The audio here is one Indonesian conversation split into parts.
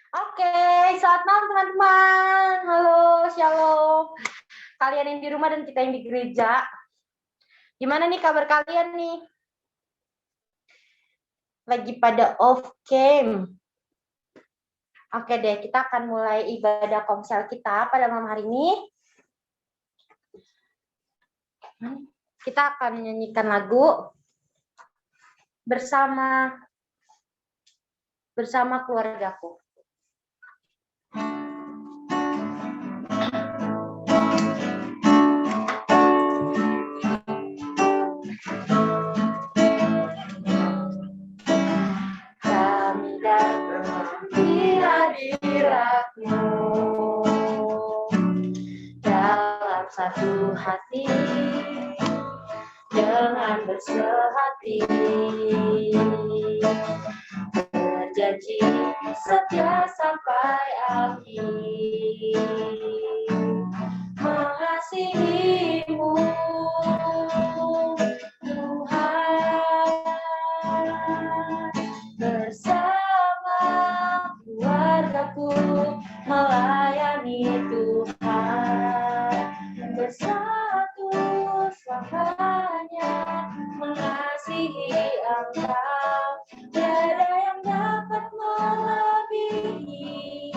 Oke, selamat malam teman-teman. Halo, shalom. Kalian yang di rumah dan kita yang di gereja. Gimana nih kabar kalian nih? Lagi pada off cam. Oke deh, kita akan mulai ibadah komsel kita pada malam hari ini. Kita akan menyanyikan lagu bersama keluargaku. Kami datang di hadirat-Mu dalam satu hati dengan bersehati, berjanji setia sampai akhir, mengasihi-Mu Tuhan, bersama keluargaku melayani Tuhan, bersatu selamanya mengasihi Engkau. Tiada yang dapat melebihi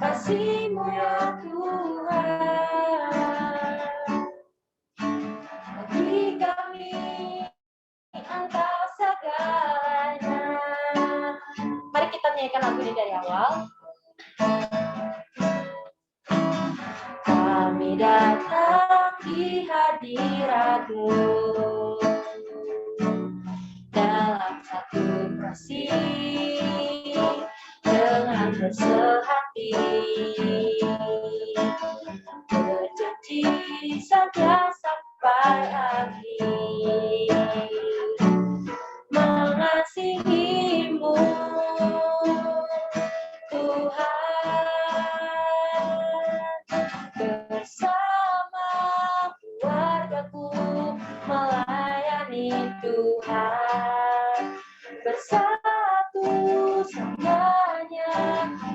kasih-Mu ya Tuhan. Bagi kami Engkau segalanya. Mari kita nyanyikan lagu ini dari awal. Kami datang di hadirat-Mu dalam satu kasih dengan bersehati, berjanji setia sampai akhir, mengasihi-Mu Tuhan, bersama keluargaku melayani Tuhan, bersatu semuanya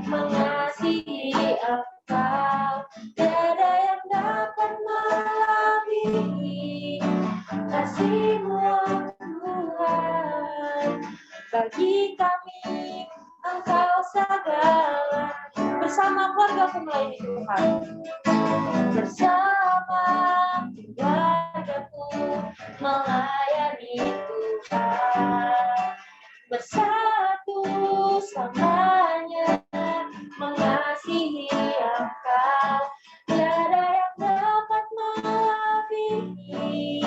mengasihi Engkau. Tiada yang dapat melebihi kasih-Mu Tuhan. Bagi kami Engkau segala, bersama keluargaku melayani Tuhan, bersama keluargaku melayani Tuhan, bersatu selamanya mengasihi Engkau. Tiada yang dapat melebihi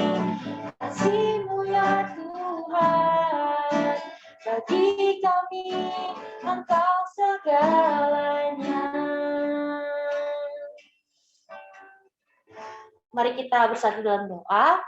kasih-Mu ya Tuhan. Bagi kami Engkau segalanya. Mari kita bersatu dalam doa.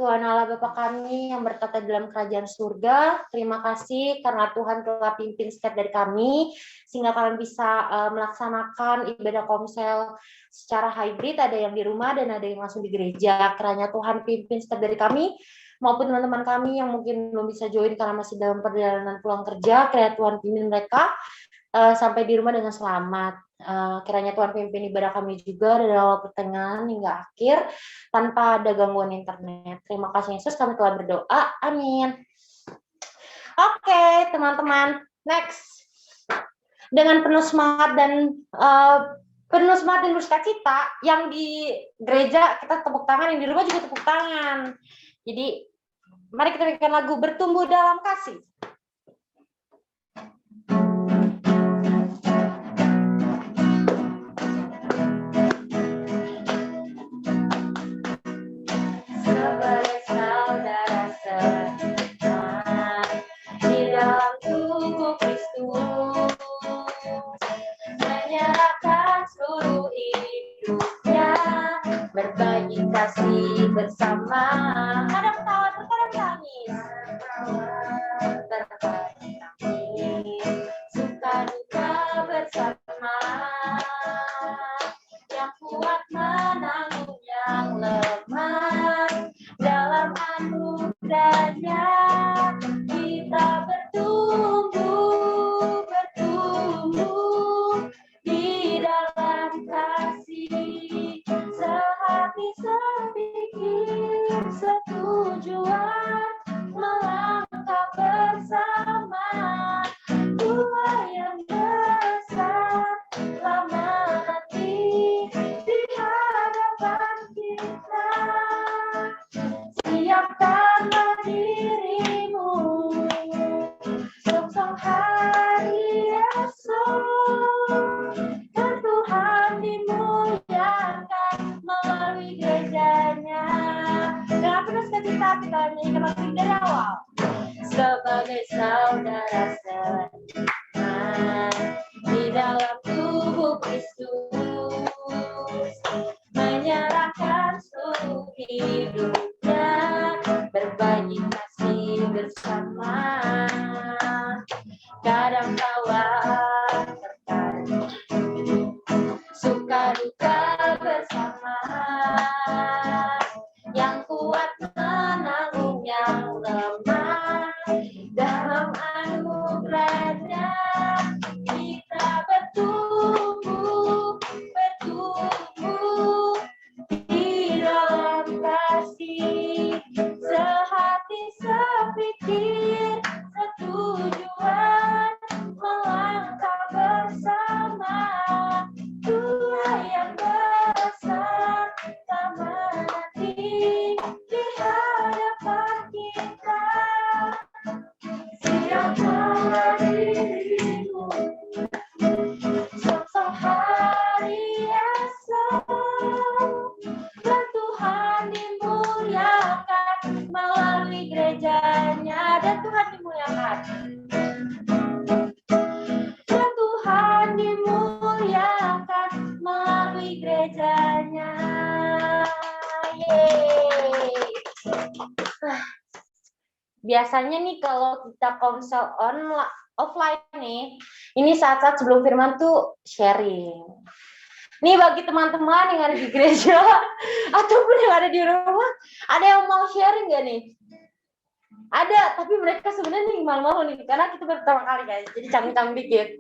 Tuhan Allah Bapa kami yang bertata dalam kerajaan surga, terima kasih karena Tuhan telah pimpin setiap dari kami, sehingga kalian bisa melaksanakan ibadah komsel secara hybrid, ada yang di rumah dan ada yang langsung di gereja. Kiranya Tuhan pimpin setiap dari kami, maupun teman-teman kami yang mungkin belum bisa join karena masih dalam perjalanan pulang kerja, kiranya Tuhan pimpin mereka sampai di rumah dengan selamat. Kiranya Tuhan pimpin ibadah kami juga dari awal pertengahan hingga akhir tanpa ada gangguan internet. Terima kasih Yesus, kami telah berdoa. Amin. Oke, teman-teman, next. Dengan penuh semangat dan bersukacita, yang di gereja kita tepuk tangan, yang di rumah juga tepuk tangan. Jadi, mari kita nyanyikan lagu Bertumbuh Dalam Kasih. Sebagai saudara seiman di dalam tubuh Kristus, menyerahkan seluruh hidupnya, berbagi kasih bersama. Kadang tawa, terkadang tangis, setujuan melangkah bersama. Tuhan yang besar lama nanti di hadapan kita. Siapkanlah dirimu untuk hari esok, dan Tuhan dimuliakan melalui gerejanya. Dengan penuh sukacita kita nyanyikan lagu ini dari awal. Sebagai saudara seiman di dalam tubuh Kristus, menyerahkan seluruh hidupnya, berbagi kasih bersama, kadang tawa terkadang suka duka bersama, yang kuat menanggung yang lemah, dalam anugerahnya kita bertumbuh di dalam kasih, sehati sepikir setujuan melangkah bersama. Tuhan yang besar lama nanti di hadapan kita. Siapkanlah dirimu untuk hari esok, dan Tuhan dimuliakan melalui gerejanya. Dan Tuhan dimuliakan. Dan Tuhan dimuliakan melalui gerejanya. Yeay. Biasanya nih kalau kita konsel offline nih, ini saat-saat sebelum firman tuh sharing. Nih bagi teman-teman yang ada di gereja ataupun yang ada di rumah, ada yang mau sharing nggak nih? Ada, tapi mereka sebenarnya nih malu-malu nih, karena kita pertama kali guys, jadi canggung-canggung dikit.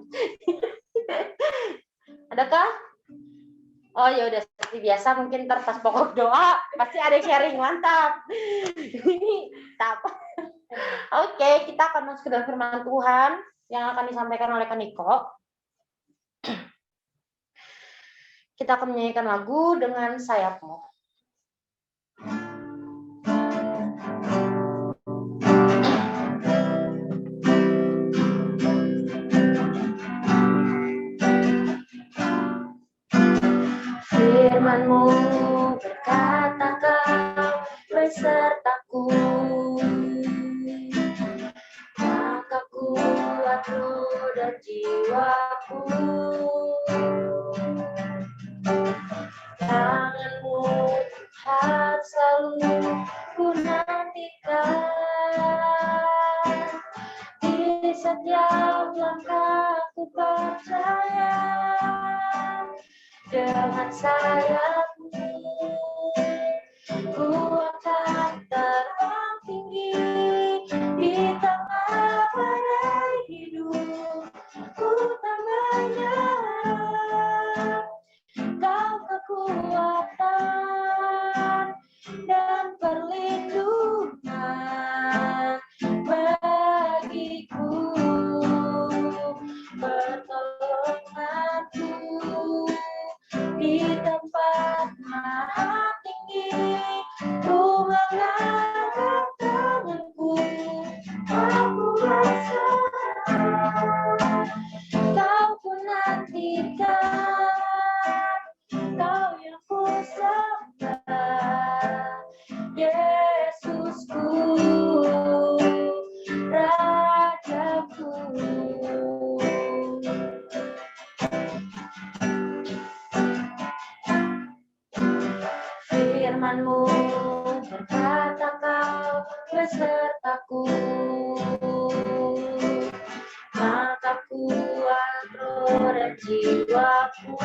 Adakah? Oh ya udah, seperti biasa mungkin ntar pas pokok doa pasti ada sharing, mantap. Ini apa? Oke, kita akan masuk ke dalam firman Tuhan yang akan disampaikan oleh Kaniko. Kita akan menyanyikan lagu dengan sayapmu. Firman-Mu berkata Kau besertaku, maka kuat roh dan jiwaku. Tangan-Mu Tuhan selalu ku nantikan, di setiap langkah ku percaya. Dengan sayap-Mu ku akan terbang tinggi di tengah badai hidup. Ku tak menyerah, Kau kekuatan dan perlindungan bagiku, pertolonganku di tempat maha tinggi. Ku mengangkat tanganku, aku berserah. Kau ku nantikan, Kau yang ku sembah, Yesusku, Rajaku. Firman-Mu berkata Kau besertaku, maka kuat roh dan jiwaku.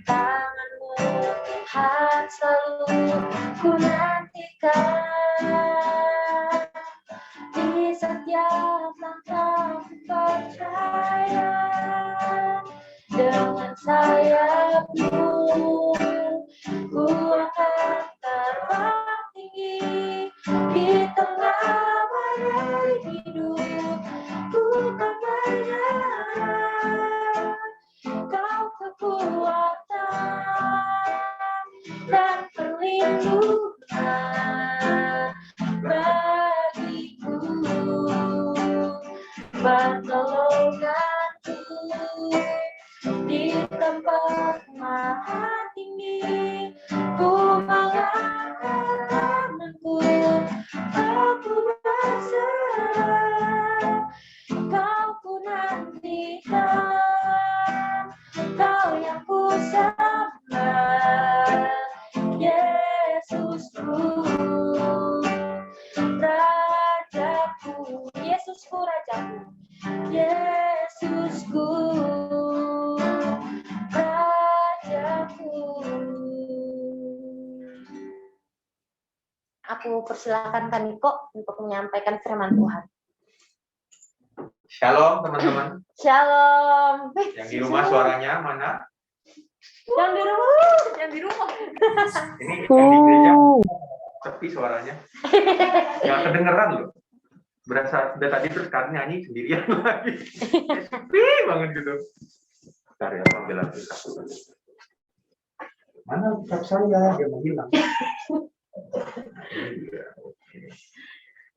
Tangan-Mu Tuhan selalu ku nantikan, di setiap langkah ku percaya. Dengan sayap-Mu ku akan Rajaku, Yesusku Rajaku, Yesusku Rajaku. Aku persilakan Kaniko untuk menyampaikan firman Tuhan. Shalom teman-teman. Shalom. Yang di rumah suaranya mana? Yang di rumah. Ini yang di gereja sepi suaranya. Nggak kedengeran loh. Berasa udah tadi terus kan nyanyi sendirian lagi. Sepi banget gitu. Bentar ya, ambil lagi. Mana ucap saya? Dia menghilang.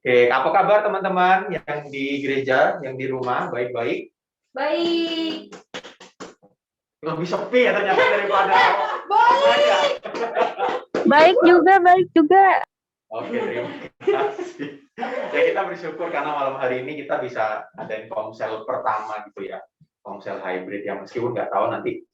Oke, apa kabar teman-teman yang di gereja, yang di rumah, baik-baik? Baik. Lebih sepi ya ternyata daripada Baik. Baik juga. Oke, terima kasih. Ya kita bersyukur karena malam hari ini kita bisa adain komsel pertama gitu ya, komsel hybrid yang meskipun nggak tahu nanti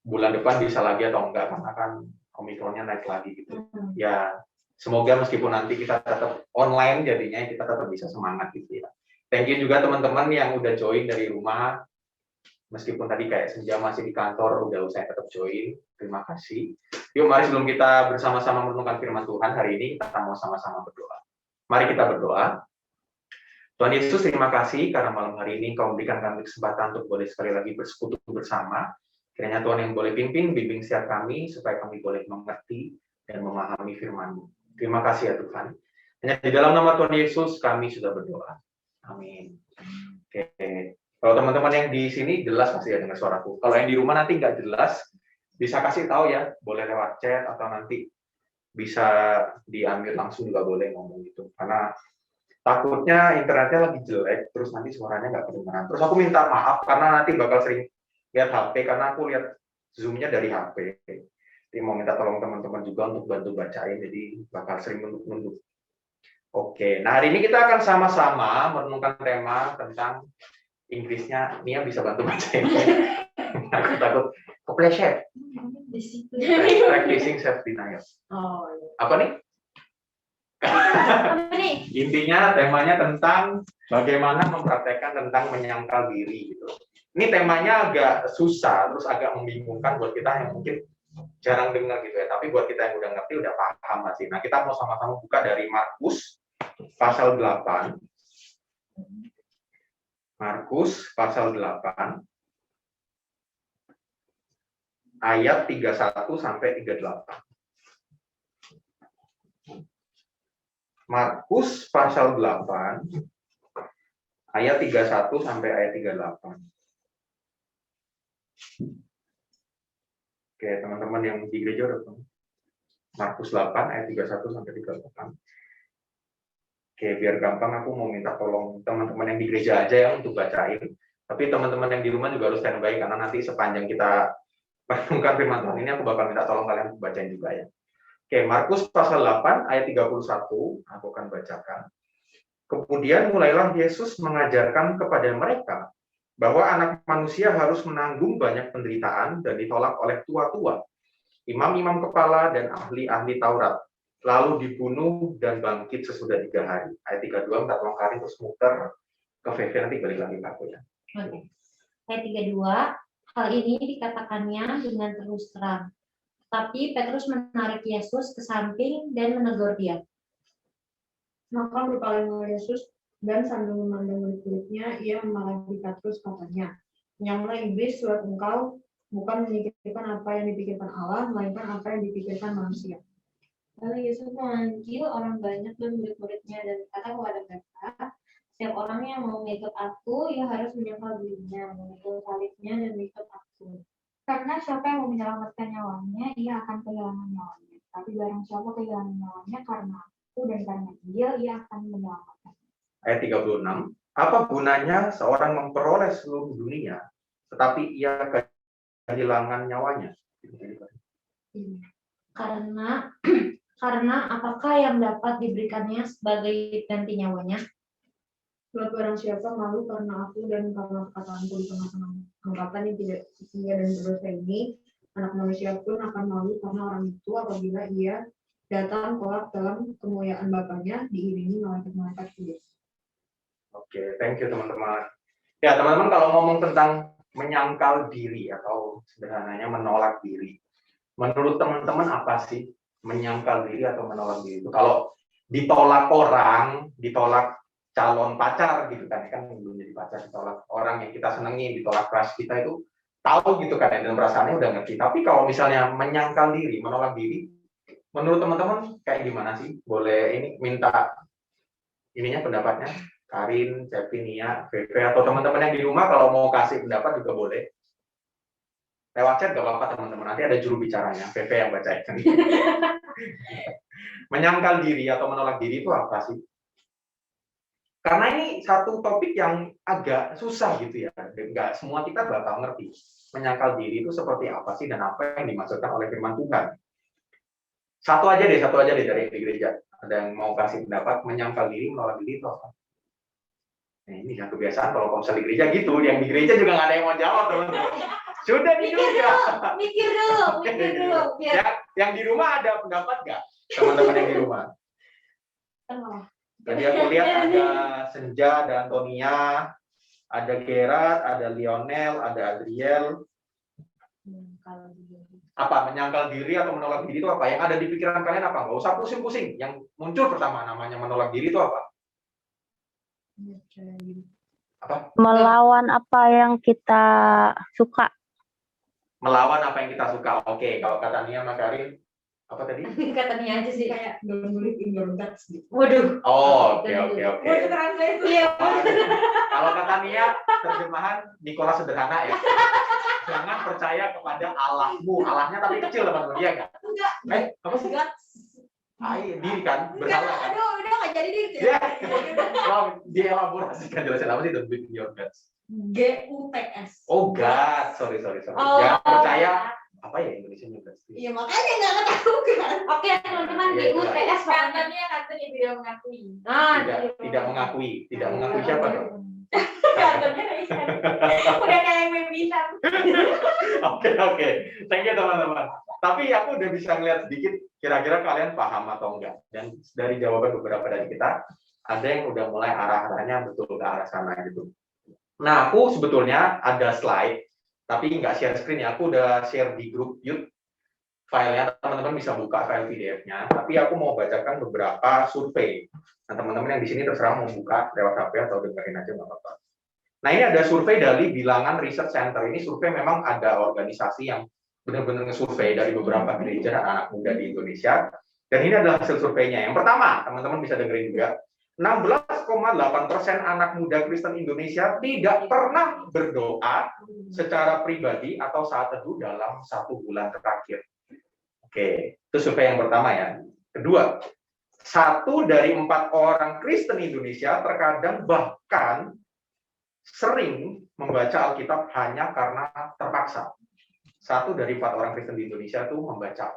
bulan depan bisa lagi atau enggak karena kan Omikronnya naik lagi gitu. Ya semoga meskipun nanti kita tetap online jadinya kita tetap bisa semangat gitu ya. Thank you juga teman-teman yang udah join dari rumah. Meskipun tadi kayak Senja masih di kantor, udah usai tetap join. Terima kasih. Yuk mari sebelum kita bersama-sama merenungkan firman Tuhan hari ini, kita mau sama-sama berdoa. Mari kita berdoa. Tuhan Yesus, terima kasih karena malam hari ini Kau memberikan kami kesempatan untuk boleh sekali lagi bersekutu bersama. Kiranya Tuhan yang boleh bimbing setiap kami, supaya kami boleh mengerti dan memahami firman-Mu. Terima kasih ya Tuhan. Hanya di dalam nama Tuhan Yesus kami sudah berdoa. Amin. Oke. Kalau teman-teman yang di sini jelas pasti ya dengar suaraku. Kalau yang di rumah nanti nggak jelas, bisa kasih tahu ya, boleh lewat chat atau nanti bisa diambil langsung juga boleh ngomong gitu. Karena takutnya internetnya lagi jelek, terus nanti suaranya nggak kedengaran. Terus aku minta maaf karena nanti bakal sering lihat HP, karena aku lihat Zoom-nya dari HP. Jadi mau minta tolong teman-teman juga untuk bantu bacain, jadi bakal sering nunduk-nunduk. Oke, nah hari ini kita akan sama-sama merenungkan tema tentang Inggrisnya. Nia bisa bantu bacain. Aku takut kepleset. Practicing self denial. Oh. Apa nih? Intinya temanya tentang bagaimana mempraktekkan tentang menyangkal diri gitu. Ini temanya agak susah, terus agak membingungkan buat kita yang mungkin jarang dengar gitu ya. Tapi buat kita yang udah ngerti, udah paham pasti. Nah, kita mau sama-sama buka dari Markus pasal 8. Markus pasal 8 ayat 31 sampai 38. Markus pasal 8 ayat 31 sampai ayat 38. Oke, teman-teman yang di gereja udah tahu. Markus 8 ayat 31 sampai 38. Oke, biar gampang aku mau minta tolong teman-teman yang di gereja aja ya untuk bacain. Tapi teman-teman yang di rumah juga harus standby karena nanti sepanjang kita merenungkan firman Tuhan ini aku bakal minta tolong kalian untuk bacain juga ya. Oke, Markus pasal 8 ayat 31 aku akan bacakan. Kemudian mulailah Yesus mengajarkan kepada mereka bahwa anak manusia harus menanggung banyak penderitaan dan ditolak oleh tua-tua, imam-imam kepala dan ahli-ahli Taurat, lalu dibunuh dan bangkit sesudah 3 hari. Ayat 32, minta tolong kali terus muter ke VV, nanti balik lagi ke aku ya. Oke. Ayat 32, hal ini dikatakannya dengan terus terang. Tapi Petrus menarik Yesus ke samping dan menegur dia. Maka berpalinglah Yesus dan sambil memandang murid-muridnya, ia memarahi Petrus katanya, "Nyamlah iblis, sebab engkau bukan memikirkan apa yang dipikirkan Allah, melainkan apa yang dipikirkan manusia." Lalu Yesus memanggil orang banyak dan murid-muridnya dan berkata kepada mereka, "Setiap orang yang mau mengikut aku, ia harus menyangkal dirinya, memikul salibnya dan mengikut aku. Karena siapa yang mau menyelamatkan nyawanya, ia akan kehilangan nyawanya. Tapi barang siapa kehilangan nyawanya karena aku dan karena Injil, ia akan menyelamatkan." Ayat 36, apa gunanya seorang memperoleh seluruh dunia, tetapi ia kehilangan nyawanya? Karena apakah yang dapat diberikannya sebagai ganti nyawanya? Sebab barang siapa malu karena aku dan karena perkataanku di tengah-tengah angkatan yang tidak setia dan berdosa ini, anak manusia pun akan malu karena orang itu apabila ia datang kelak dalam kemuliaan Bapaknya diiringi malaikat-malaikat kudus. Oke, thank you teman-teman. Ya teman-teman, kalau ngomong tentang menyangkal diri atau sederhananya menolak diri, menurut teman-teman apa sih menyangkal diri atau menolak diri itu? Kalau ditolak orang, ditolak calon pacar gitu kan belum jadi pacar, ditolak orang yang kita senengi, ditolak crush kita itu tahu gitu kan dan perasaannya udah ngerti. Tapi kalau misalnya menyangkal diri, menolak diri, menurut teman-teman kayak gimana sih? Boleh ini minta ininya pendapatnya, Karin, Cepi, Nia, VV, atau teman-teman yang di rumah kalau mau kasih pendapat juga boleh. Lewat chat gak apa-apa teman-teman, nanti ada juru bicaranya, VV yang bacain. Menyangkal diri atau menolak diri itu apa sih? Karena ini satu topik yang agak susah gitu ya, nggak semua kita bakal ngerti. Menyangkal diri itu seperti apa sih dan apa yang dimaksudkan oleh firman Tuhan. Satu aja deh dari gereja. Ada yang mau kasih pendapat, menyangkal diri, menolak diri itu apa? Nah, ini yang kebiasaan kalau komsel di gereja gitu, yang di gereja juga nggak ada yang mau jawab teman-teman. Sudah nih juga. Mikir dulu. Yang di rumah ada pendapat nggak? Teman-teman yang di rumah. Tadi aku lihat ada Senja, ada Antonia, ada Gerard, ada Lionel, ada Adriel. Apa menyangkal diri atau menolak diri itu apa? Yang ada di pikiran kalian apa? Nggak usah pusing-pusing. Yang muncul pertama namanya menolak diri itu apa? Apa? Melawan apa yang kita suka. Melawan apa yang kita suka. Oke, kalau kata Nia sama Karin, apa tadi? Kata Nia aja sih. Kayak don't believe in your guts gitu. Waduh. Oh, oke. Iya. Kalau kata Nia, terjemahan Nikola sederhana ya. Jangan percaya kepada Allahmu. Allahnya tapi kecil teman-teman, dia nggak? Enggak. Apa sih? Diri kan, bersalah kan? Aduh, udah nggak jadi deh. Ya, kalau dielaborasikan jelasin apa sih don't believe in your guts? GUTS. Oh God, sorry. Oh. Jangan percaya apa ya Indonesia-nya guts? Iya makanya nggak ketahui kan. Oke teman-teman, Iya, GUTS Katanya tidak mengakui. Nah, Tidak mengakui siapa dong? Katanya Raisan. Udah kayak yang memisan. Oke. Thank you teman-teman. Tapi aku udah bisa ngeliat sedikit kira-kira kalian paham atau enggak. Dan dari jawaban beberapa dari kita, ada yang udah mulai arah-arahnya betul ke arah sana gitu. Nah, aku sebetulnya ada slide, tapi nggak share screen ya. Aku udah share di grup Youth filenya, teman-teman bisa buka file PDF-nya. Tapi aku mau bacakan beberapa survei. Nah, teman-teman yang di sini terserah mau buka lewat HP atau dengerin aja nggak apa-apa. Nah, ini ada survei dari Bilangan Research Center. Ini survei memang ada organisasi yang benar-benar nge-survei dari beberapa gereja dan anak muda di Indonesia. Dan ini adalah hasil surveinya. Yang pertama, teman-teman bisa dengerin juga, 16,8% anak muda Kristen Indonesia tidak pernah berdoa secara pribadi atau saat teduh dalam 1 bulan terakhir. Oke, itu survei yang pertama ya. Kedua, 1 dari 4 orang Kristen Indonesia terkadang bahkan sering membaca Alkitab hanya karena terpaksa. 1 dari 4 orang Kristen di Indonesia itu membaca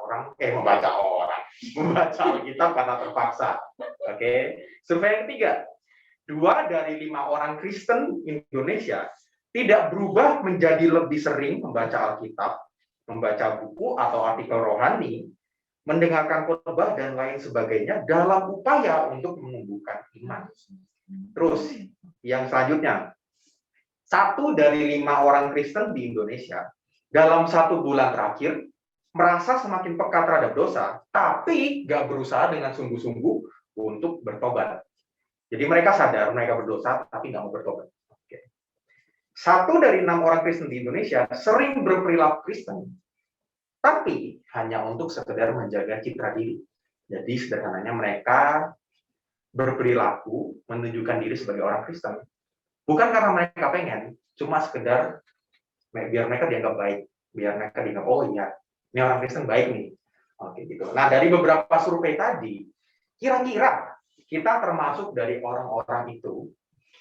Alkitab karena terpaksa. Oke. Survei yang ketiga, 2 dari 5 orang Kristen Indonesia tidak berubah menjadi lebih sering membaca Alkitab, membaca buku atau artikel rohani, mendengarkan khotbah dan lain sebagainya dalam upaya untuk menumbuhkan iman. Terus, yang selanjutnya, 1 dari 5 orang Kristen di Indonesia dalam 1 bulan terakhir merasa semakin peka terhadap dosa, tapi nggak berusaha dengan sungguh-sungguh untuk bertobat. Jadi mereka sadar mereka berdosa, tapi nggak mau bertobat. Oke. 1 dari 6 orang Kristen di Indonesia sering berperilaku Kristen, tapi hanya untuk sekedar menjaga citra diri. Jadi sederhananya mereka berperilaku menunjukkan diri sebagai orang Kristen, bukan karena mereka pengen, cuma sekedar biar mereka dianggap baik, biar mereka dianggap oh iya, ini orang Kristen baik nih. Oke gitu. Nah, dari beberapa survei tadi, kira-kira kita termasuk dari orang-orang itu,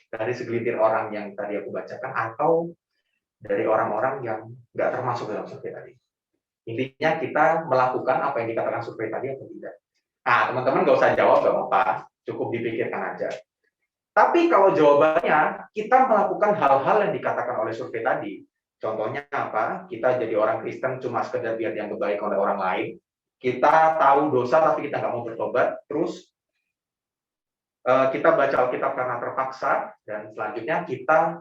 dari segelintir orang yang tadi aku bacakan, atau dari orang-orang yang nggak termasuk dalam survei tadi. Intinya kita melakukan apa yang dikatakan survei tadi atau tidak. Nah, teman-teman nggak usah jawab, nggak apa-apa, cukup dipikirkan aja. Tapi kalau jawabannya, kita melakukan hal-hal yang dikatakan oleh survei tadi. Contohnya apa? Kita jadi orang Kristen cuma sekedar biar yang baik oleh orang lain. kita tahu dosa tapi kita nggak mau bertobat, terus kita baca Alkitab karena terpaksa, dan selanjutnya kita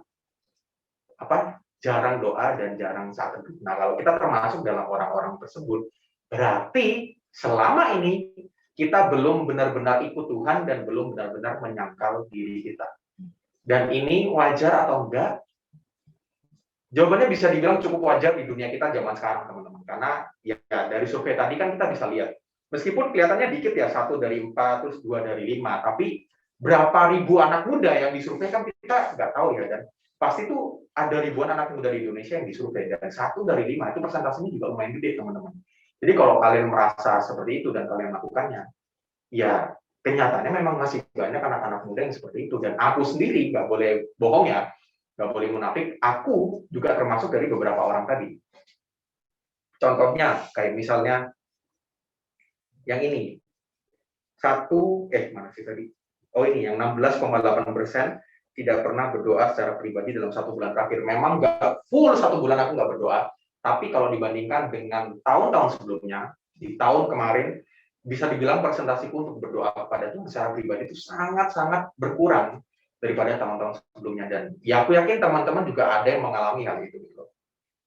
jarang doa dan jarang saat teduh. Nah, kalau kita termasuk dalam orang-orang tersebut, berarti selama ini kita belum benar-benar ikut Tuhan dan belum benar-benar menyangkal diri kita. Dan ini wajar atau enggak? Jawabannya bisa dibilang cukup wajar di dunia kita zaman sekarang, teman-teman. Karena ya dari survei tadi kan kita bisa lihat, meskipun kelihatannya dikit ya, 1 dari 4, terus 2 dari 5, tapi berapa ribu anak muda yang disurvei kan kita nggak tahu ya, dan pasti tuh ada ribuan anak muda di Indonesia yang disurvei, dan 1 dari 5 itu persentasenya juga lumayan gede, teman-teman. Jadi kalau kalian merasa seperti itu dan kalian melakukannya, ya kenyataannya memang masih banyak anak-anak muda yang seperti itu, dan aku sendiri nggak boleh bohong ya, nggak boleh munafik, aku juga termasuk dari beberapa orang tadi. Contohnya kayak misalnya yang ini, mana sih tadi? Oh ini yang 16,8% tidak pernah berdoa secara pribadi dalam 1 bulan terakhir. Memang nggak full 1 bulan aku nggak berdoa, tapi kalau dibandingkan dengan tahun-tahun sebelumnya, di tahun kemarin, bisa dibilang presentasiku untuk berdoa kepada Tuhan secara pribadi itu sangat-sangat berkurang daripada tahun-tahun sebelumnya. Dan ya aku yakin teman-teman juga ada yang mengalami hal itu.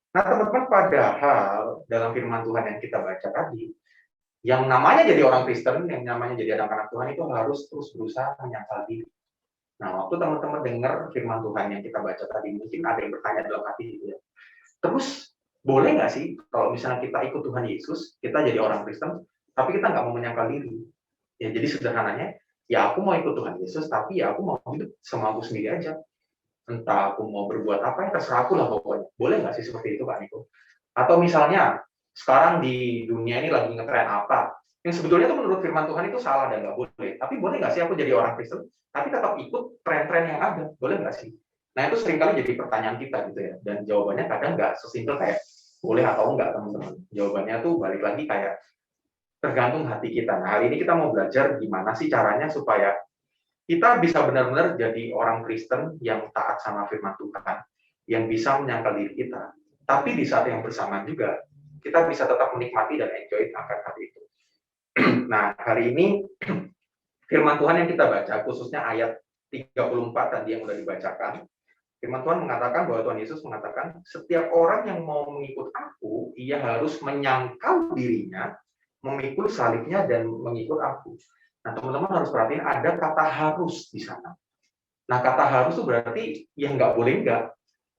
Nah teman-teman, padahal dalam firman Tuhan yang kita baca tadi, yang namanya jadi orang Kristen, yang namanya jadi anak-anak Tuhan itu harus terus berusaha menyangkal diri. Nah, waktu teman-teman dengar firman Tuhan yang kita baca tadi, mungkin ada yang bertanya dalam hati gitu ya. Terus, boleh nggak sih kalau misalnya kita ikut Tuhan Yesus, kita jadi orang Kristen, tapi kita nggak mau menyangkal diri? Ya, jadi sederhananya, ya aku mau ikut Tuhan Yesus, tapi ya aku mau hidup semampu sendiri aja. Entah aku mau berbuat apa, ya terserah aku lah pokoknya. Boleh nggak sih seperti itu, Kak Niko? Atau misalnya, sekarang di dunia ini lagi ngetren apa, yang sebetulnya itu menurut firman Tuhan itu salah dan nggak boleh. Tapi boleh nggak sih aku jadi orang Kristen, tapi tetap ikut tren-tren yang ada? Boleh nggak sih? Nah itu seringkali jadi pertanyaan kita gitu ya. Dan jawabannya kadang nggak sesimpel kayak boleh atau enggak, teman-teman. Jawabannya tuh balik lagi kayak tergantung hati kita. Nah hari ini kita mau belajar gimana sih caranya supaya kita bisa benar-benar jadi orang Kristen yang taat sama firman Tuhan, yang bisa menyangkal diri kita. Tapi di saat yang bersamaan juga, kita bisa tetap menikmati dan enjoy akan hal itu. Nah, hari ini firman Tuhan yang kita baca, khususnya ayat 34 tadi yang sudah dibacakan, firman Tuhan mengatakan bahwa Tuhan Yesus mengatakan, setiap orang yang mau mengikut aku, ia harus menyangkal dirinya, memikul salibnya, dan mengikut aku. Nah, teman-teman harus perhatiin ada kata harus di sana. Nah, kata harus itu berarti ya nggak boleh nggak.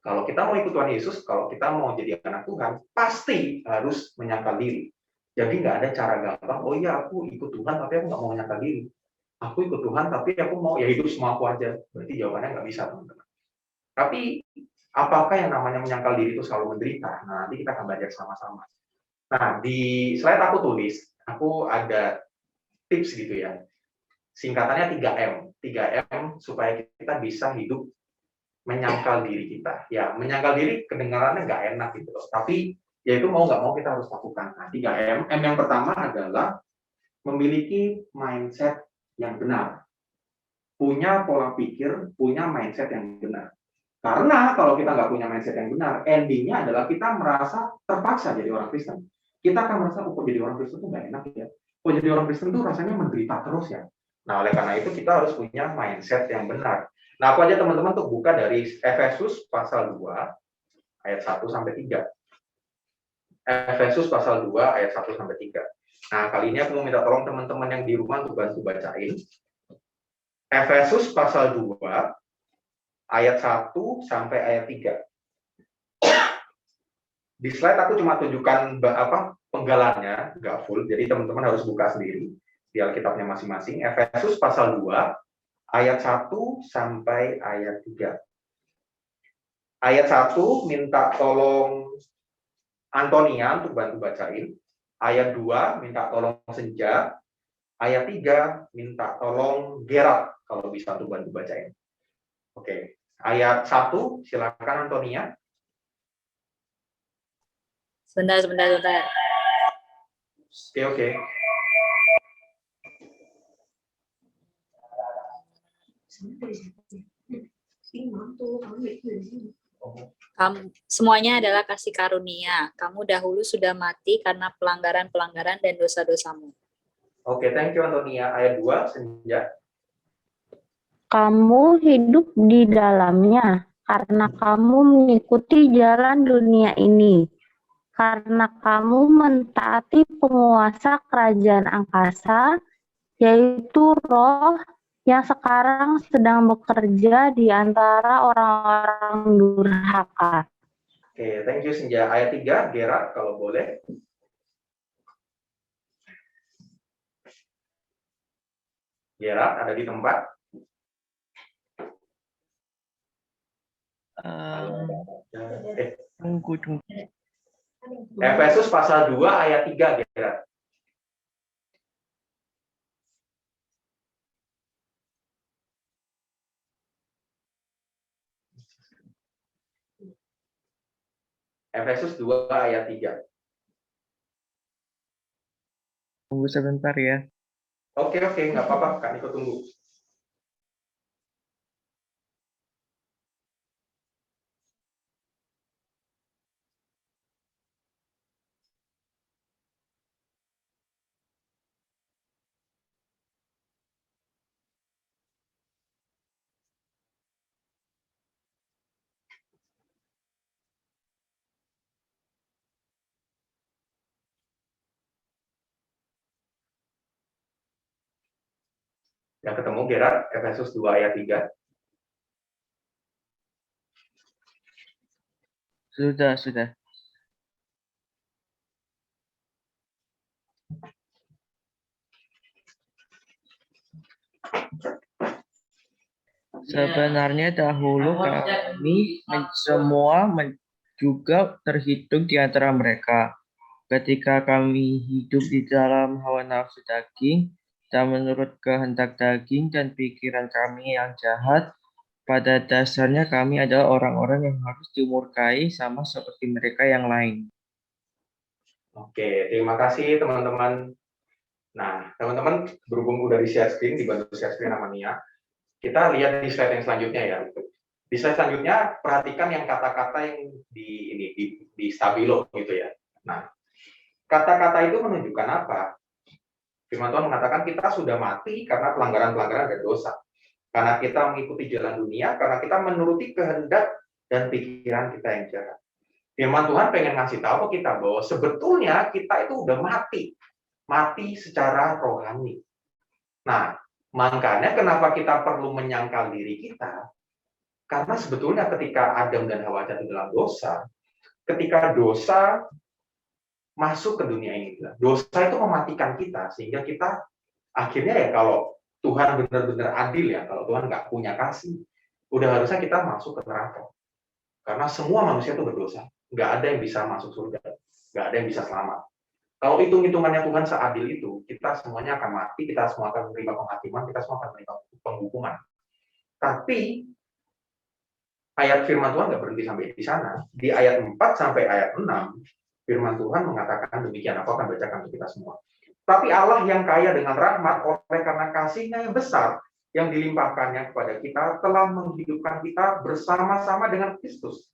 Kalau kita mau ikut Tuhan Yesus, kalau kita mau jadi anak Tuhan, pasti harus menyangkal diri. Jadi nggak ada cara gampang, oh iya aku ikut Tuhan, tapi aku nggak mau menyangkal diri. Aku ikut Tuhan, tapi aku mau ya hidup semua aku aja. Berarti jawabannya nggak bisa, teman-teman. Tapi, apakah yang namanya menyangkal diri itu selalu menderita? Nah, nanti kita akan belajar sama-sama. Nah, di slide aku tulis, aku ada tips gitu ya. Singkatannya 3M. 3M supaya kita bisa hidup menyangkal diri kita. Ya, menyangkal diri kedengarannya nggak enak gitu loh. Tapi ya itu mau nggak mau kita harus lakukan. Nah, 3M. M yang pertama adalah memiliki mindset yang benar. Punya pola pikir, punya mindset yang benar. Karena kalau kita nggak punya mindset yang benar, endingnya adalah kita merasa terpaksa jadi orang Kristen. Kita akan merasa, oh jadi orang Kristen itu nggak enak ya. Oh jadi orang Kristen itu rasanya menderita terus ya. Nah oleh karena itu kita harus punya mindset yang benar. Nah aku aja teman-teman untuk buka dari Efesus pasal 2 ayat 1 sampai 3. Efesus pasal 2 ayat 1 sampai 3. Nah kali ini aku mau minta tolong teman-teman yang di rumah untuk bantu bacain. Efesus pasal 2 ayat 1 sampai ayat 3. Di slide aku cuma tunjukkan penggalannya, nggak full, jadi teman-teman harus buka sendiri di Alkitabnya masing-masing. Efesus pasal 2 ayat 1 sampai ayat 3. Ayat 1 minta tolong Antonia untuk bantu bacain. Ayat 2 minta tolong Senja. Ayat 3 minta tolong Gerard kalau bisa untuk bantu bacain. Oke. Ayat 1 silakan Antonia. Sebentar. Oke. Semuanya adalah kasih karunia. Kamu dahulu sudah mati karena pelanggaran-pelanggaran dan dosa-dosamu. Oke, thank you Antonia. Ayat 2, Senja. Kamu hidup di dalamnya karena kamu mengikuti jalan dunia ini. Karena kamu mentaati penguasa kerajaan angkasa, yaitu roh yang sekarang sedang bekerja di antara orang-orang durhaka. Oke, thank you Senja. Ayat 3, Gerard kalau boleh. Gerard ada di tempat? Tunggu. Efesus pasal 2 ayat 3, Gerard. Efesus 2 ayat 3. Tunggu sebentar ya. Oke, nggak apa-apa, Kak Niko tunggu. Yang ketemu Gerard, Efesus 2 ayat 3. Sudah. Sebenarnya dahulu kami semua juga terhitung di antara mereka. Ketika kami hidup di dalam hawa nafsu daging dan menurut kehendak daging dan pikiran kami yang jahat, pada dasarnya kami adalah orang-orang yang harus dimurkai sama seperti mereka yang lain. Oke, terima kasih teman-teman. Nah, teman-teman berhubung udah di share screen, dibantu share screen sama Nia. Kita lihat di slide yang selanjutnya ya. Di slide selanjutnya perhatikan yang kata-kata yang di stabilo gitu ya. Nah, kata-kata itu menunjukkan apa? Firman Tuhan mengatakan kita sudah mati karena pelanggaran-pelanggaran dan dosa. Karena kita mengikuti jalan dunia, karena kita menuruti kehendak dan pikiran kita yang jahat. Firman Tuhan pengen ngasih tahu ke kita bahwa sebetulnya kita itu udah mati secara rohani. Nah, makanya kenapa kita perlu menyangkal diri kita? Karena sebetulnya ketika Adam dan Hawa jatuh dalam dosa, ketika dosa masuk ke dunia ini, dosa itu mematikan kita, sehingga kita akhirnya ya kalau Tuhan benar-benar adil ya, kalau Tuhan nggak punya kasih, udah harusnya kita masuk ke neraka. Karena semua manusia itu berdosa. Nggak ada yang bisa masuk surga. Nggak ada yang bisa selamat. Kalau hitung-hitungannya Tuhan seadil itu, kita semuanya akan mati, kita semua akan menerima penghakiman, kita semua akan menerima penghukuman. Tapi, ayat firman Tuhan nggak berhenti sampai di sana. Di ayat 4 sampai ayat 6, firman Tuhan mengatakan demikian. Aku akan bacakan untuk kita semua. Tapi Allah yang kaya dengan rahmat, oleh karena kasih-Nya yang besar, yang dilimpahkannya kepada kita, telah menghidupkan kita bersama-sama dengan Kristus.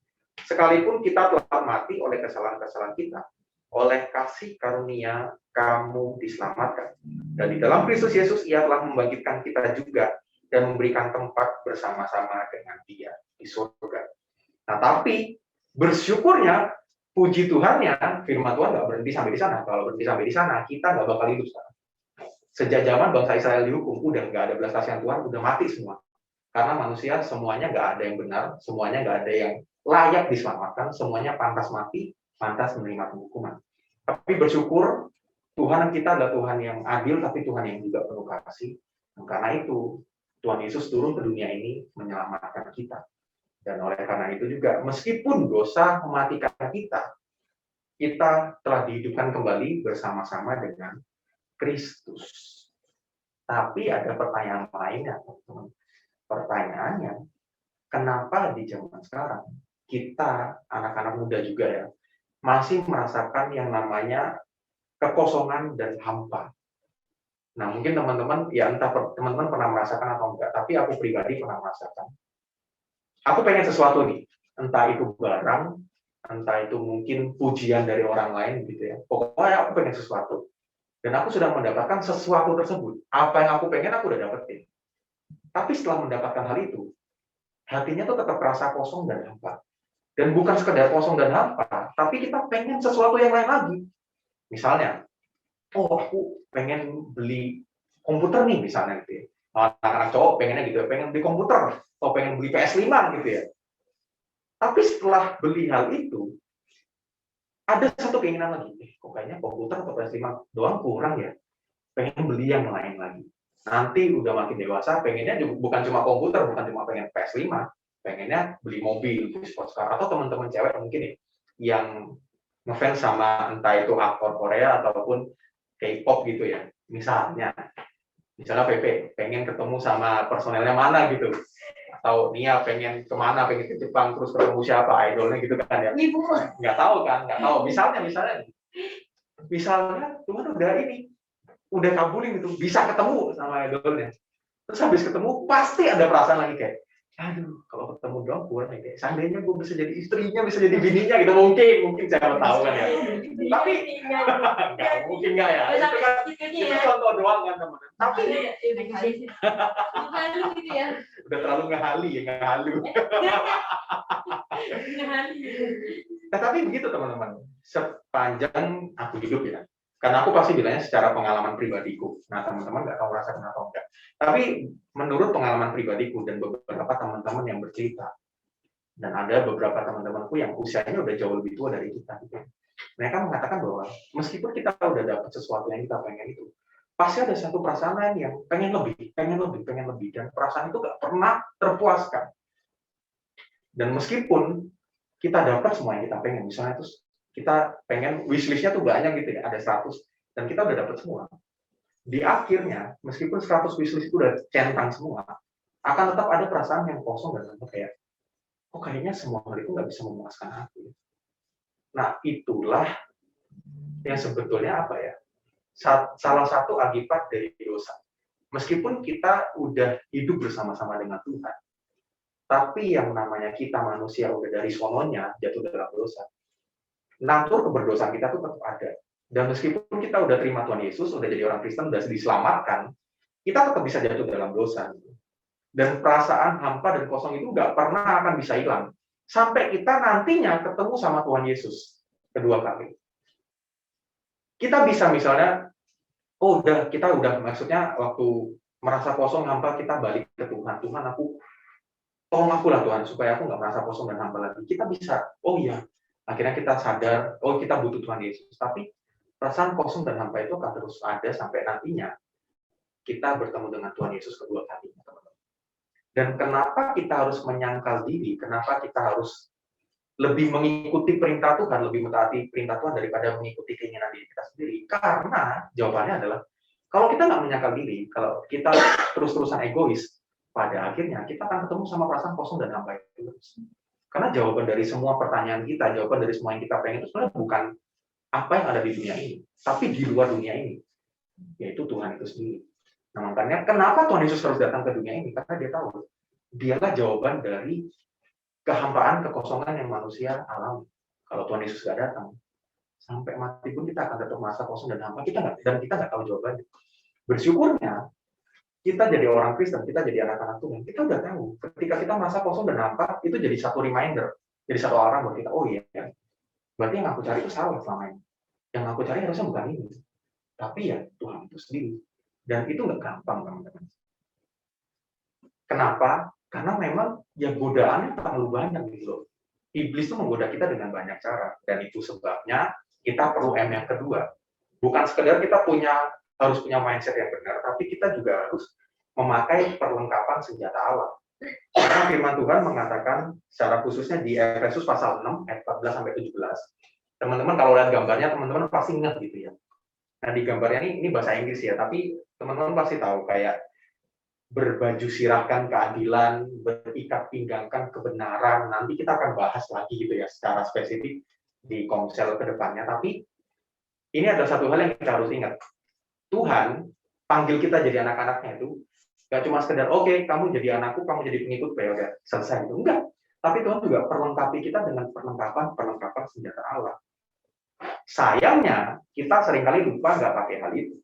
Sekalipun kita telah mati oleh kesalahan-kesalahan kita, oleh kasih karunia kamu diselamatkan. Dan di dalam Kristus Yesus, Ia telah membangkitkan kita juga dan memberikan tempat bersama-sama dengan Dia di surga. Nah, tapi bersyukurnya, puji Tuhannya, firman Tuhan nggak berhenti sampai di sana. Kalau berhenti sampai di sana, kita nggak bakal hidup sekarang. Sejak zaman bangsa Israel dihukum, udah nggak ada belas kasihan Tuhan, udah mati semua. Karena manusia semuanya nggak ada yang benar, semuanya nggak ada yang layak diselamatkan, semuanya pantas mati, pantas menerima penghukuman. Tapi bersyukur, Tuhan kita adalah Tuhan yang adil, tapi Tuhan yang juga penuh kasih. Dan karena itu, Tuhan Yesus turun ke dunia ini menyelamatkan kita. Dan oleh karena itu juga, meskipun dosa mematikan kita telah dihidupkan kembali bersama-sama dengan Kristus. Tapi ada pertanyaan lainnya, teman-teman. Pertanyaannya, kenapa di zaman sekarang kita, anak-anak muda juga ya, masih merasakan yang namanya kekosongan dan hampa? Nah, mungkin teman-teman, ya entah teman-teman pernah merasakan atau enggak, tapi aku pribadi pernah merasakan. Aku pengen sesuatu nih, entah itu barang, entah itu mungkin pujian dari orang lain gitu ya. Pokoknya aku pengen sesuatu. Dan aku sudah mendapatkan sesuatu tersebut. Apa yang aku pengen aku udah dapetin. Tapi setelah mendapatkan hal itu, hatinya tuh tetap rasa kosong dan hampa. Dan bukan sekedar kosong dan hampa, tapi kita pengen sesuatu yang lain lagi. Misalnya, oh aku pengen beli komputer nih misalnya gitu ya. Anak-anak cowok pengennya gitu ya, pengen beli komputer, atau pengen beli PS5 gitu ya. Tapi setelah beli hal itu, ada satu keinginan lagi, kok kayaknya komputer atau PS5 doang kurang ya, pengen beli yang lain lagi. Nanti udah makin dewasa, pengennya juga, bukan cuma komputer, bukan cuma pengen PS5, pengennya beli mobil, beli sports car, atau teman-teman cewek mungkin ya, yang ngefans sama entah itu aktor Korea ataupun K-pop gitu ya. Misalnya PP pengen ketemu sama personelnya mana gitu, atau Nia pengen kemana, pengen ke Jepang terus ketemu siapa idolnya gitu kan ya. Ibu. Nggak tahu kan, nggak tahu. Misalnya Tuhan udah kabulin gitu, bisa ketemu sama idolnya. Terus habis ketemu pasti ada perasaan lagi kayak, aduh kalau ketemu doang kurang ya, kayak seandainya gue bisa jadi istrinya, bisa jadi bininya gitu, mungkin siapa tahu kan ya. Tapi nggak mungkin nggak ya. Itu contoh doang kan teman-teman. Tapi Bukan gitu ya. udah terlalu ngehalu. Nah, tapi begitu teman-teman, sepanjang aku hidup ya, karena aku pasti bilangnya secara pengalaman pribadiku. Nah, teman-teman nggak tahu rasakan atau enggak. Tapi menurut pengalaman pribadiku dan beberapa teman-teman yang bercerita, dan ada beberapa teman-temanku yang usianya udah jauh lebih tua dari kita, gitu. Mereka mengatakan bahwa meskipun kita udah dapat sesuatu yang kita pengen itu, pasti ada satu perasaan lain yang pengen lebih, dan perasaan itu nggak pernah terpuaskan. Dan meskipun kita dapat semua yang kita pengen, misalnya terus kita pengen wishlist-nya tuh banyak gitu ya, ada 100, dan kita udah dapat semua. Di akhirnya, meskipun 100 wishlist itu udah centang semua, akan tetap ada perasaan yang kosong dan kayak, kok kayaknya semua hal itu nggak bisa memuaskan aku. Nah, itulah yang sebetulnya apa ya, salah satu akibat dari dosa. Meskipun kita udah hidup bersama-sama dengan Tuhan, tapi yang namanya kita manusia udah dari sononya jatuh dalam dosa. Natur keberdosaan kita tuh tetap ada. Dan meskipun kita udah terima Tuhan Yesus, udah jadi orang Kristen, udah diselamatkan, kita tetap bisa jatuh dalam dosa. Dan perasaan hampa dan kosong itu nggak pernah akan bisa hilang. Sampai kita nantinya ketemu sama Tuhan Yesus kedua kali. Kita bisa misalnya, kita udah maksudnya waktu merasa kosong hampa, kita balik ke Tuhan. Tuhan, tolong aku lah Tuhan, supaya aku nggak merasa kosong dan hampa lagi. Kita bisa, akhirnya kita sadar, kita butuh Tuhan Yesus. Tapi perasaan kosong dan hampa itu akan terus ada sampai nantinya kita bertemu dengan Tuhan Yesus kedua kalinya, teman-teman. Dan kenapa kita harus menyangkal diri? Kenapa kita harus lebih mengikuti perintah Tuhan, lebih mentaati perintah Tuhan daripada mengikuti keinginan diri kita sendiri? Karena jawabannya adalah, kalau kita nggak menyangkal diri, kalau kita terus-terusan egois, pada akhirnya kita akan ketemu sama perasaan kosong dan hampa itu. Karena jawaban dari semua pertanyaan kita, jawaban dari semua yang kita pengen itu sebenarnya bukan apa yang ada di dunia ini, tapi di luar dunia ini, yaitu Tuhan itu sendiri. Nah, makanya kenapa Tuhan Yesus harus datang ke dunia ini? Karena dia tahu, dialah jawaban dari kehampaan, kekosongan yang manusia alami. Kalau Tuhan Yesus nggak datang, sampai mati pun kita akan tetap merasa kosong dan hampa, kita nggak tahu jawabannya. Bersyukurnya, kita jadi orang Kristen, kita jadi anak-anak Tuhan, kita udah tahu. Ketika kita merasa kosong dan hampa, itu jadi satu reminder, jadi satu alarm buat kita, berarti yang aku cari itu salah selama ini. Yang aku cari harusnya bukan ini. Tapi ya Tuhan itu sendiri. Dan itu nggak gampang, teman-teman. Kenapa? Karena memang ya godaannya terlalu banyak gitu loh. Iblis itu menggoda kita dengan banyak cara. Dan itu sebabnya kita perlu M yang kedua. Bukan sekedar kita harus punya mindset yang benar, tapi kita juga harus memakai perlengkapan senjata Allah. Karena firman Tuhan mengatakan secara khususnya di Efesus pasal 6 ayat 14-17. Teman-teman kalau lihat gambarnya, teman-teman pasti ingat gitu ya. Nah, di gambarnya ini bahasa Inggris ya, tapi teman-teman pasti tahu kayak berbaju sirahkan keadilan, berikat pinggangkan kebenaran. Nanti kita akan bahas lagi gitu ya secara spesifik di komsel ke depannya. Tapi ini ada satu hal yang kita harus ingat. Tuhan panggil kita jadi anak-anaknya itu gak cuma sekedar kamu jadi anakku, kamu jadi pengikut, ya udah selesai itu. Enggak. Tapi Tuhan juga perlengkapi kita dengan perlengkapan senjata Allah. Sayangnya, kita seringkali lupa nggak pakai hal itu.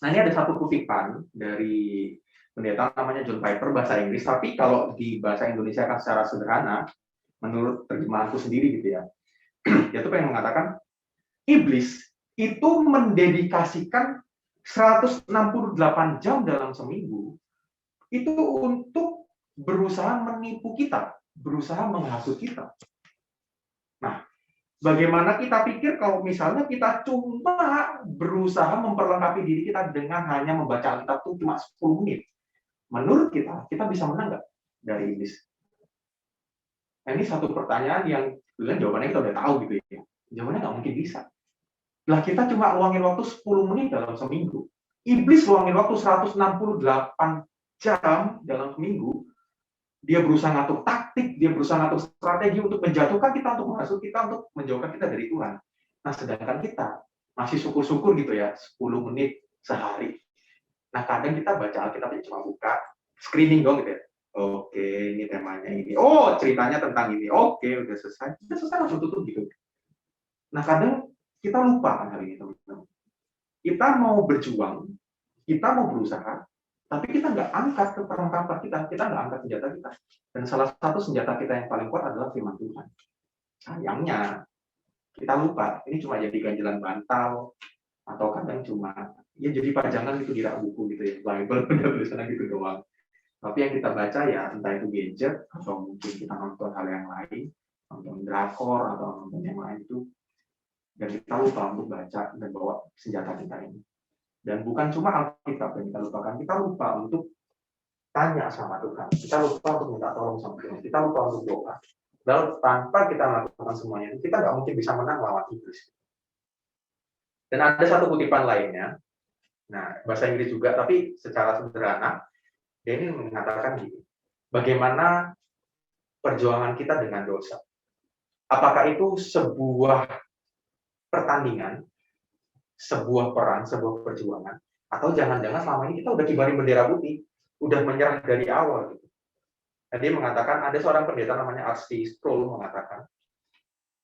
Nah, ini ada satu kutipan dari pendeta namanya John Piper, bahasa Inggris, tapi kalau di bahasa Indonesia kan secara sederhana, menurut terjemahanku sendiri gitu ya, dia tuh pengen mengatakan, iblis itu mendedikasikan 168 jam dalam seminggu, itu untuk berusaha menipu kita, berusaha menghasut kita. Nah, bagaimana kita pikir kalau misalnya kita cuma berusaha memperlengkapi diri kita dengan hanya membaca Alkitab itu cuma 10 menit. Menurut kita bisa menang nggak dari iblis? Nah, ini satu pertanyaan yang sebenarnya jawabannya kita udah tahu gitu ya. Jawabannya nggak mungkin bisa. Lah kita cuma luangin waktu 10 menit dalam seminggu. Iblis luangin waktu 168 jam dalam seminggu. Dia berusaha ngatur taktik, dia berusaha ngatur strategi untuk menjatuhkan kita, untuk menghasut kita, untuk menjauhkan kita dari Tuhan. Nah, sedangkan kita masih syukur-syukur gitu ya, 10 menit sehari. Nah, kadang kita baca Alkitabnya cuma buka, screening dong gitu ya. Oke, ini temanya ini. Oh, ceritanya tentang ini. Oke, udah selesai. Udah selesai langsung tutup gitu. Nah, kadang kita lupa kan hal ini, teman-teman. Kita mau berjuang, kita mau berusaha, tapi kita nggak angkat ke perlengkapan kita nggak angkat senjata kita. Dan salah satu senjata kita yang paling kuat adalah firman Tuhan. Sayangnya, kita lupa, ini cuma jadi ganjelan bantal, atau kadang cuma, ya jadi pajangan itu di rak buku gitu ya, Bible, udah tulisannya gitu doang. Tapi yang kita baca ya, entah itu gadget, atau mungkin kita nonton hal yang lain, nonton drakor, atau nonton yang lain itu, dan kita lupa untuk baca dan bawa senjata kita ini. Dan bukan cuma Alkitab yang kita lupakan, kita lupa untuk tanya sama Tuhan, kita lupa untuk minta tolong sama Tuhan, kita lupa untuk doa. Lalu tanpa kita melakukan semuanya, kita nggak mungkin bisa menang lawan iblis. Dan ada satu kutipan lainnya, nah bahasa Inggris juga, tapi secara sederhana, dia ini mengatakan gini, bagaimana perjuangan kita dengan dosa? Apakah itu sebuah pertandingan, sebuah perang, sebuah perjuangan, atau jangan-jangan selama ini kita udah kibarin bendera putih, udah menyerah dari awal gitu. Nah, dia mengatakan, ada seorang pendeta namanya R.C. Sproul mengatakan,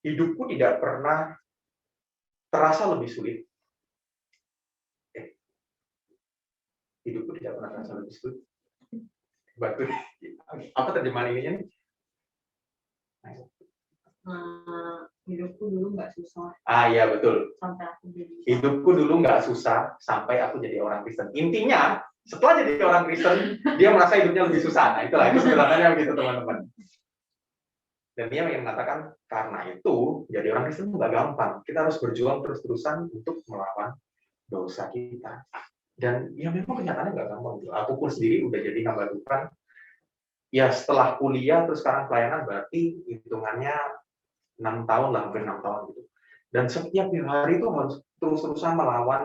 hidupku tidak pernah terasa lebih sulit. Hidupku tidak pernah terasa lebih sulit. Batu. Apa terjemahan ininya nih? Hidupku dulu nggak susah Iya betul. sampai aku jadi. Hidupku dulu nggak susah sampai aku jadi orang Kristen. Intinya, setelah jadi orang Kristen, dia merasa hidupnya lebih susah. Nah, itulah, itu sederhananya begitu teman-teman. Dan dia ingin mengatakan, karena itu, jadi orang Kristen itu nggak gampang. Kita harus berjuang terus-terusan untuk melawan dosa kita. Dan ya memang kenyataannya nggak gampang. Aku pun sendiri udah jadi hamba Tuhan. Ya setelah kuliah, terus sekarang pelayanan, berarti hitungannya 6 tahun lah, hampir 6 tahun gitu. Dan setiap hari itu harus terus-terusan melawan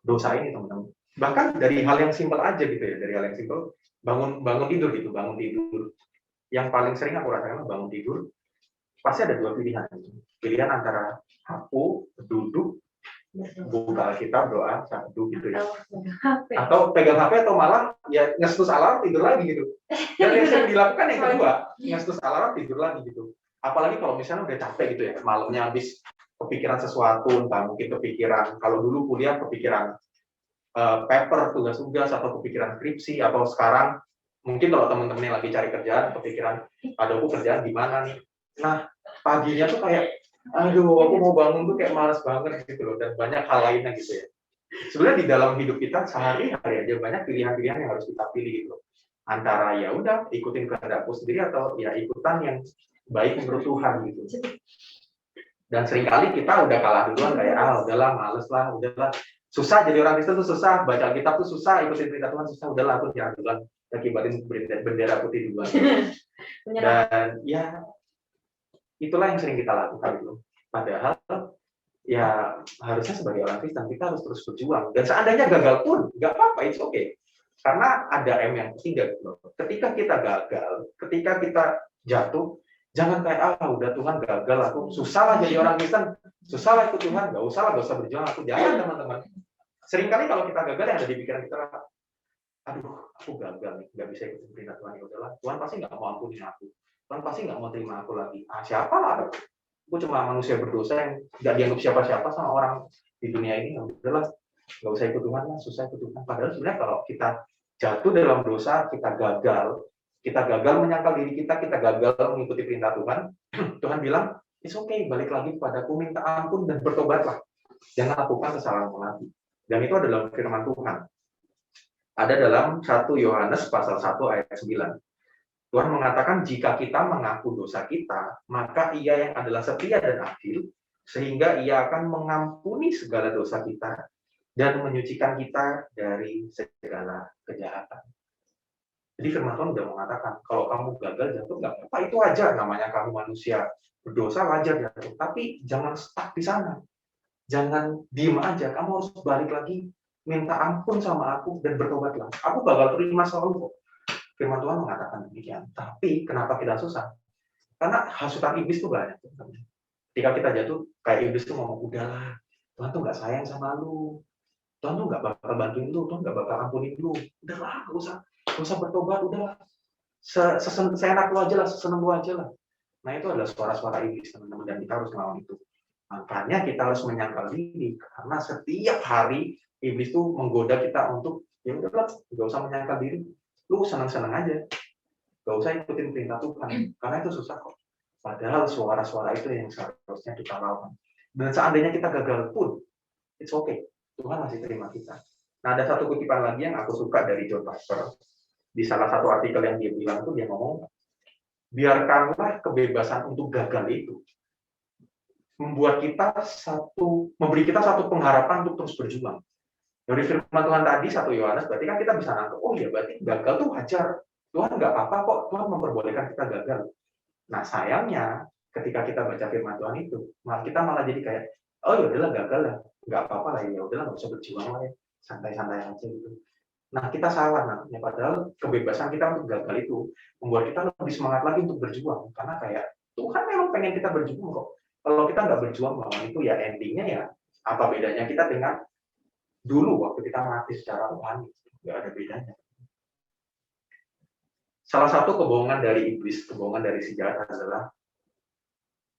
dosa ini, teman-teman. Bahkan dari hal yang simpel aja gitu ya, dari hal yang simpel, bangun tidur gitu, bangun tidur. Yang paling sering aku rasakan bangun tidur, pasti ada dua pilihan. Pilihan antara aku duduk, buka Alkitab, doa, satu gitu ya. Atau pegang HP, atau malah ya ngestus alarm, tidur lagi gitu. Dan yang sering dilakukan yang kedua, ngestus alarm, tidur lagi gitu. Apalagi kalau misalnya udah capek gitu ya, malamnya habis kepikiran sesuatu, entah mungkin kepikiran, kalau dulu kuliah kepikiran paper, tugas-tugas, atau kepikiran skripsi, atau sekarang mungkin kalau teman-teman yang lagi cari kerjaan, kepikiran, ada aku kerjaan di mana nih. Nah, paginya tuh kayak, aduh, aku mau bangun tuh kayak malas banget gitu loh, dan banyak hal lainnya gitu ya. Sebenarnya di dalam hidup kita sehari-hari aja banyak pilihan-pilihan yang harus kita pilih gitu loh. Antara ya udah ikutin kehendakku sendiri, atau ya ikutan yang baik menurut Tuhan gitu. Dan seringkali kita udah kalah duluan, kayak udahlah, males lah, udahlah, susah jadi orang Kristen tuh susah, baca Alkitab tuh susah, ikutin perintah Tuhan susah, udahlah aku jangan duluan, kibarin bendera putih duluan. Dan ya itulah yang sering kita lakukan gitu. Padahal ya harusnya sebagai orang Kristen kita harus terus berjuang, dan seandainya gagal pun nggak apa-apa, it's okay, karena ada M yang ketiga gitu. Ketika kita gagal, ketika kita jatuh, jangan kayak udah Tuhan gagal, aku susah lah jadi orang Kristen, susah lah ikut Tuhan, nggak usah berjuang aku. Jangan teman-teman. Seringkali kalau kita gagal yang ada di pikiran kita, aduh aku gagal nih, nggak bisa ikut perintah Tuhan, ya udahlah, Tuhan pasti nggak mau ampunin aku. Tuhan pasti nggak mau terima aku lagi. Siapa lah? Aku cuma manusia berdosa yang nggak dianggap siapa-siapa sama orang di dunia ini. Udahlah, nggak usah ikut Tuhan lah, susah ikut Tuhan. Padahal sebenarnya kalau kita jatuh dalam dosa, kita gagal menyangkal diri kita gagal mengikuti perintah Tuhan. Tuhan bilang, it's okay, balik lagi kepadaku, minta ampun dan bertobatlah. Jangan lakukan kesalahan lagi. Dan itu adalah firman Tuhan. Ada dalam 1 Yohanes pasal 1 ayat 9. Tuhan mengatakan jika kita mengaku dosa kita, maka Ia yang adalah setia dan adil, sehingga Ia akan mengampuni segala dosa kita dan menyucikan kita dari segala kejahatan. Jadi firman Tuhan sudah mengatakan, kalau kamu gagal jatuh, nggak apa-apa, itu wajar, namanya kamu manusia berdosa, wajar jatuh. Tapi jangan stuck di sana. Jangan diem aja, kamu harus balik lagi, minta ampun sama aku, dan bertobatlah. Aku bakal terima selalu kok. Firman Tuhan mengatakan demikian. Tapi kenapa kita susah? Karena hasutan iblis itu banyak. Ketika kita jatuh, kayak iblis itu ngomong, udahlah, Tuhan tuh nggak sayang sama lu. Tuhan tuh nggak bakal bantuin lu, Tuhan nggak bakal ampunin lu. Udahlah, gak usah bertobat, udahlah. Seenak lu aja lah, seseneng lu aja lah. Nah itu adalah suara-suara iblis, teman-teman, dan kita harus melawan itu. Makanya kita harus menyangkal diri, karena setiap hari iblis itu menggoda kita untuk, ya udahlah, nggak usah menyangkal diri. Lu senang-senang aja, gak usah ikutin perintah Tuhan, karena itu susah kok. Padahal suara-suara itu yang seharusnya kita lawan. Dan seandainya kita gagal pun, it's okay, Tuhan masih terima kita. Nah, ada satu kutipan lagi yang aku suka dari John Piper. Di salah satu artikel yang dia bilang tuh dia ngomong, biarkanlah kebebasan untuk gagal itu memberi kita satu pengharapan untuk terus berjuang. Dari firman Tuhan tadi 1 Yohanes, berarti kan kita bisa nangkep, oh ya berarti gagal tuh wajar. Tuhan nggak apa-apa kok, Tuhan memperbolehkan kita gagal. Nah sayangnya, ketika kita baca firman Tuhan itu, kita malah jadi kayak, oh ya udahlah gagal lah, nggak apa-apa lah, ya udahlah nggak usah berjuang lah ya, santai-santai aja gitu. Nah kita salah namanya, padahal kebebasan kita untuk gagal itu membuat kita lebih semangat lagi untuk berjuang, karena kayak Tuhan memang pengen kita berjuang kok. Kalau kita nggak berjuang melawan itu ya endingnya ya apa bedanya kita dengan dulu waktu kita mati secara rohani, nggak ada bedanya. Salah satu kebohongan dari iblis, kebohongan dari si jahat adalah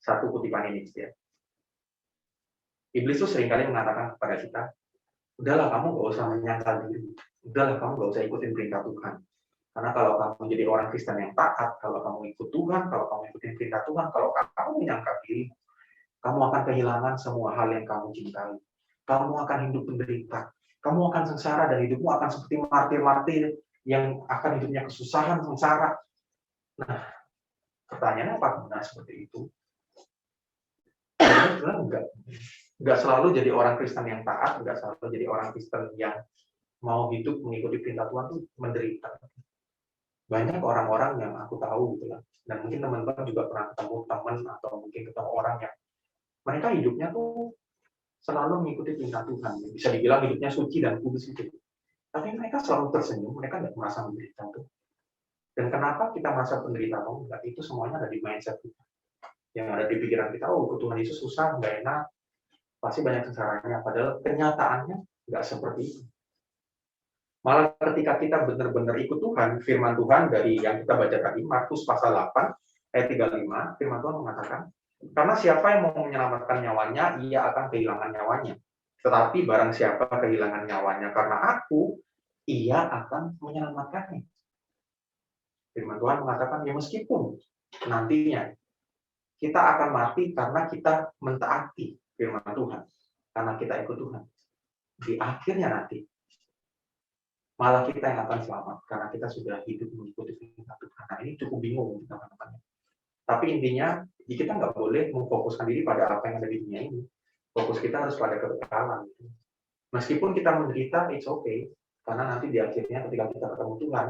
satu kutipan ini. Ya. Iblis tuh seringkali mengatakan kepada kita, udahlah kamu nggak usah menyangkal diri, udahlah kamu nggak usah ikutin perintah Tuhan. Karena kalau kamu jadi orang Kristen yang taat, kalau kamu ikut Tuhan, kalau kamu ikutin perintah Tuhan, kalau kamu menyangkal diri, kamu akan kehilangan semua hal yang kamu cintai. Kamu akan hidup menderita. Kamu akan sengsara dan hidupmu akan seperti martir-martir yang akan hidupnya kesusahan, sengsara. Nah, pertanyaannya apa benar seperti itu? Sebenarnya enggak selalu jadi orang Kristen yang taat, enggak selalu jadi orang Kristen yang mau hidup mengikuti perintah Tuhan itu menderita. Banyak orang-orang yang aku tahu gitu lah. Dan mungkin teman-teman juga pernah ketemu teman atau mungkin ketemu orang yang mereka hidupnya tuh selalu mengikuti perintah Tuhan. Bisa dibilang hidupnya suci dan kudus itu. Tapi mereka selalu tersenyum, mereka tidak merasa menderita tuh. Dan kenapa kita merasa menderita atau enggak? Itu semuanya ada di mindset kita. Yang ada di pikiran kita, oh ikut Tuhan Yesus susah, nggak enak, pasti banyak kesarannya. Padahal kenyataannya nggak seperti itu. Malah ketika kita benar-benar ikut Tuhan, firman Tuhan dari yang kita baca tadi, Markus pasal 8, ayat 35, firman Tuhan mengatakan, karena siapa yang mau menyelamatkan nyawanya, ia akan kehilangan nyawanya. Tetapi barang siapa kehilangan nyawanya karena aku, ia akan menyelamatkannya. Firman Tuhan mengatakan, ya meskipun nantinya kita akan mati karena kita mentaati firman Tuhan, karena kita ikut Tuhan. Di akhirnya nanti, malah kita yang akan selamat, karena kita sudah hidup mengikuti firman Tuhan. Nah ini cukup bingung teman-teman. Tapi intinya, kita nggak boleh memfokuskan diri pada apa yang ada di dunia ini. Fokus kita harus pada kekekalan. Meskipun kita menderita, it's okay. Karena nanti di akhirnya ketika kita ketemu Tuhan,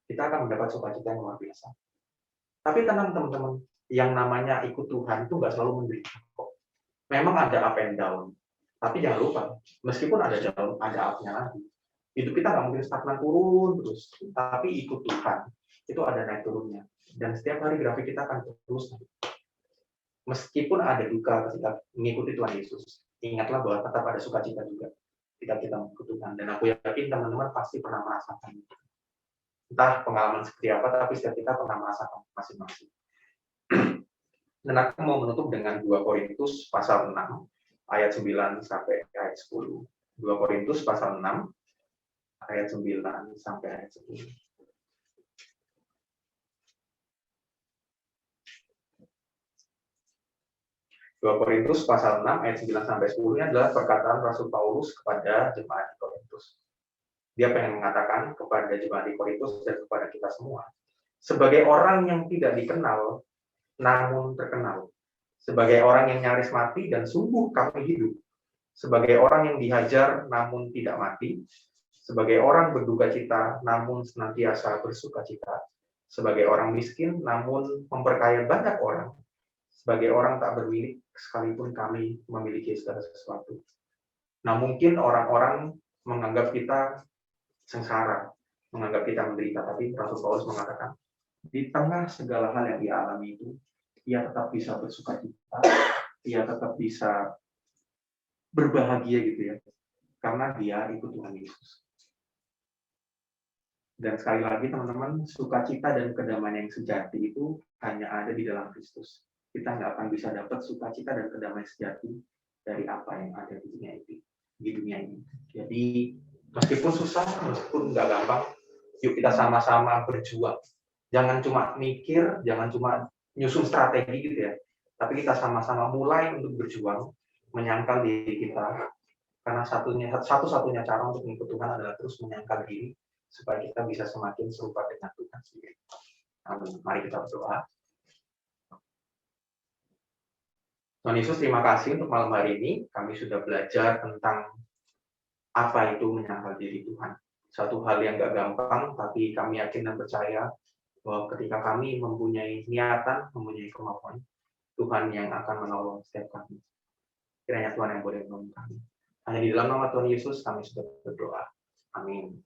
kita akan mendapat sukacita yang luar biasa. Tapi tenang teman-teman, yang namanya ikut Tuhan itu nggak selalu menderita kok. Memang ada up and down. Tapi jangan lupa, meskipun ada down, ada up-nya lagi. Hidup kita nggak mungkin stagnan turun terus. Tapi ikut Tuhan, itu ada naik turunnya. Dan setiap hari grafik kita akan terus naik. Meskipun ada duka ketika mengikuti Tuhan Yesus, ingatlah bahwa tetap ada sukacita juga ketika kita mengikuti Tuhan. Dan aku yakin teman-teman pasti pernah merasakan itu. Entah pengalaman seperti apa, tapi setiap kita pernah merasakan masing-masing. Dan aku mau menutup dengan 2 Korintus pasal 6 ayat 9 sampai ayat 10. 2 Korintus pasal 6 ayat 9 sampai ayat 10. Korintus pasal 6 ayat 9 sampai 10 ini adalah perkataan Rasul Paulus kepada jemaat di Korintus. Dia pengen mengatakan kepada jemaat di Korintus dan kepada kita semua, sebagai orang yang tidak dikenal namun terkenal, sebagai orang yang nyaris mati dan sungguh kami hidup, sebagai orang yang dihajar namun tidak mati, sebagai orang berduka cita namun senantiasa bersuka cita, sebagai orang miskin namun memperkaya banyak orang, sebagai orang tak bermilik sekalipun kami memiliki segala sesuatu. Nah, mungkin orang-orang menganggap kita sengsara, menganggap kita menderita, tapi Rasul Paulus mengatakan, di tengah segala hal yang ia alami itu, ia tetap bisa bersuka cita, ia tetap bisa berbahagia gitu ya, karena dia ikut Tuhan Yesus. Dan sekali lagi teman-teman, sukacita dan kedamaian yang sejati itu hanya ada di dalam Kristus. Kita nggak akan bisa dapat sukacita dan kedamaian sejati dari apa yang ada di dunia ini. Jadi meskipun susah, meskipun nggak gampang, yuk kita sama-sama berjuang. Jangan cuma mikir, jangan cuma nyusun strategi gitu ya. Tapi kita sama-sama mulai untuk berjuang, menyangkal diri kita. Karena satu-satunya cara untuk mengikut Tuhan adalah terus menyangkal diri, supaya kita bisa semakin serupa dengan Tuhan sendiri. Amin. Mari kita berdoa. Tuhan Yesus, terima kasih untuk malam hari ini. Kami sudah belajar tentang apa itu menyangkal diri Tuhan. Satu hal yang gak gampang, tapi kami yakin dan percaya bahwa ketika kami mempunyai niatan, mempunyai kemampuan, Tuhan yang akan menolong setiap kami. Kiranya Tuhan yang boleh menolong kami. Hanya di dalam nama Tuhan Yesus kami sudah berdoa. Amin.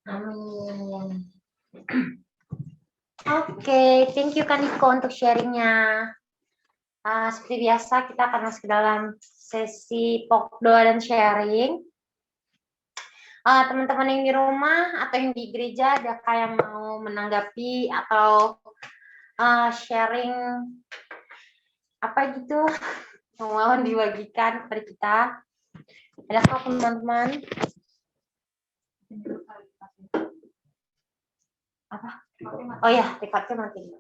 Amin. Oke, thank you Kaniko untuk sharingnya. Seperti biasa kita akan masuk ke dalam sesi doa dan sharing. Teman-teman yang di rumah atau yang di gereja, adakah yang mau menanggapi atau sharing apa gitu yang mau dibagikan kepada kita? Adakah teman-teman? Apa? Oh ya, recordnya mati.